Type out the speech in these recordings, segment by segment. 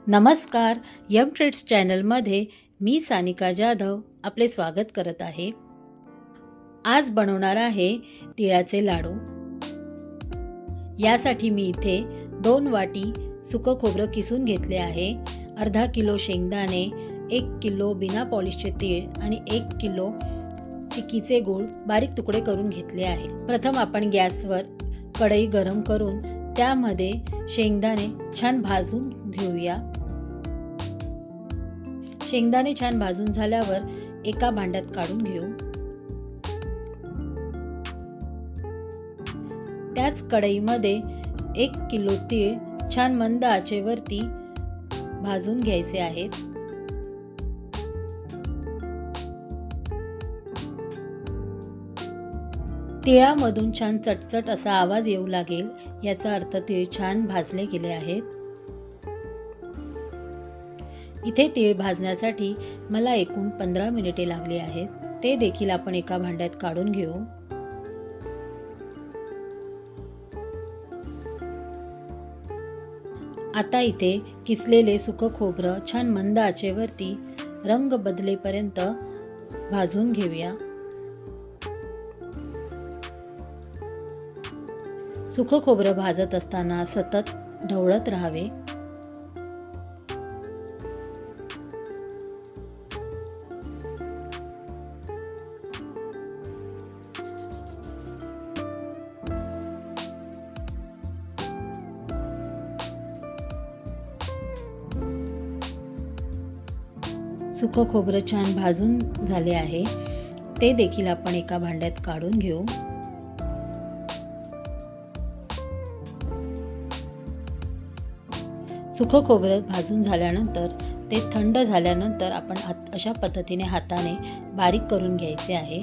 नमस्कार, M trades चॅनलमध्ये मी सानिका जाधव आपले स्वागत करत आहे। आज बनवणार आहे तिळाचे लाडू। यासाठी मी इथे 2 वाटी सुकं खोबरं किसून घेतले आहे, अर्धा किलो शेंगदाणे, 1 किलो बिना पॉलिशचे तीळ आणि 1 किलो चिक्कीचे गूळ बारीक तुकडे करून घेतले आहे। प्रथम आपण गॅसवर कढई गरम करून त्यामध्ये शेंगदाणे छान भाजून घेऊया। शेंगदाणे छान भाजून झाल्यावर एका भांड्यात काढून घेऊ। त्याच कढईमध्ये 1 किलो तीळ छान मंद आचेवरती भाजून घ्यायचे आहेत। तिळामधून छान चटचट असा आवाज येऊ लागेल, याचा अर्थ तीळ छान भाजले गेले आहेत। इथे तीळ भाजण्यासाठी मला एकूण 15 मिनिटे लागली आहेत, ते देखील आपण एका भांड्यात काढून घेऊ। आता इथे किसलेले सुकं खोबरं छान मंद आचेवरती रंग बदलेपर्यंत भाजून घेऊया। सुकं खोबरं भाजत असताना सतत ढवळत राहावे। सुकं खोबरं छान भाजून झाले आहे, ते देखील आपण एका भांड्यात काढून घेऊ। सुकं खोबरं भाजून झाल्यानंतर ते थंड झाल्यानंतर आपण अशा पद्धतीने हाताने बारीक करून घ्यायचे आहे।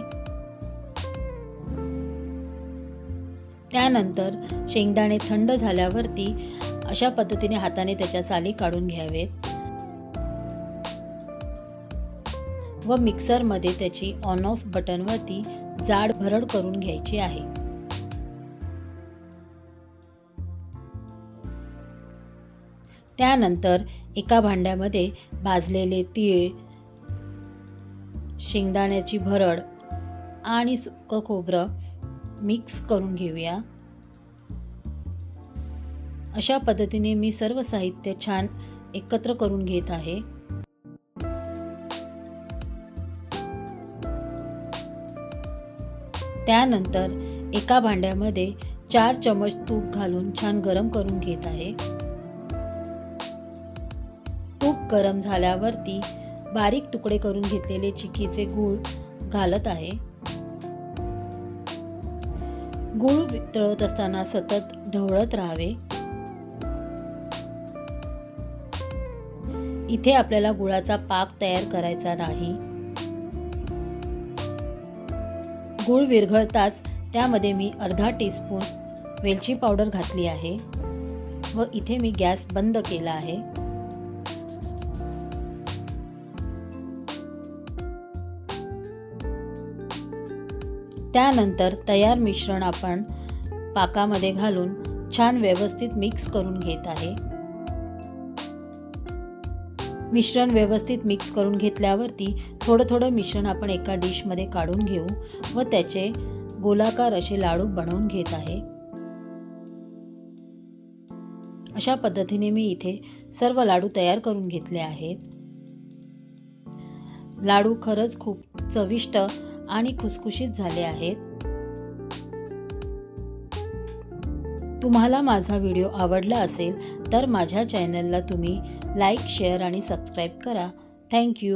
त्यानंतर शेंगदाणे थंड झाल्यावरती अशा पद्धतीने हाताने त्याच्या साली काढून घ्यावेत व मिक्सर मध्ये त्याची ऑन ऑफ बटन वरती जाड भरड करून घ्यायची आहे। त्यानंतर एका भांड्यामध्ये भाजलेले तीळ, शेंगदाण्याची भरड आणि सुकं खोबरं मिक्स करून घेऊया। अशा पद्धतीने मी सर्व साहित्य छान एकत्र करून घेत आहे। त्यानंतर एका भांड्यामध्ये 4 चमच तूप घालून छान गरम करून घेत आहे। तूप गरम झाल्यावरती बारीक तुकडे करून घेतलेले चिक्कीचे गूळ घालत आहे। गूळ वितळत असताना सतत ढवळत राहावे। इथे आपल्याला गुळाचा पाक तयार करायचा नाही। गूळ विरघळताच त्यामध्ये मी अर्धा टीस्पून वेलची पावडर घातली आहे व इथे मी गॅस बंद केला आहे। त्यानंतर तयार मिश्रण आपण पाकामध्ये घालून छान व्यवस्थित मिक्स करून घेत आहे। मिश्रण व्यवस्थित मिक्स करून घेतल्यावरती थोडं मिश्रण आपण एका डिश मध्ये काढून घेऊ व त्याचे गोलाकार असे लाडू बनवून घेत आहे। अशा पद्धतीने मी इथे सर्व लाडू तयार करून घेतले आहेत। लाडू खरंच खूप चविष्ट आणि खुसखुशीत झाले आहेत। तुम्हाला माझा व्हिडिओ आवडला असेल तर माझ्या चॅनलला तुम्ही लाईक, शेअर आणि सबस्क्राईब करा। Thank you.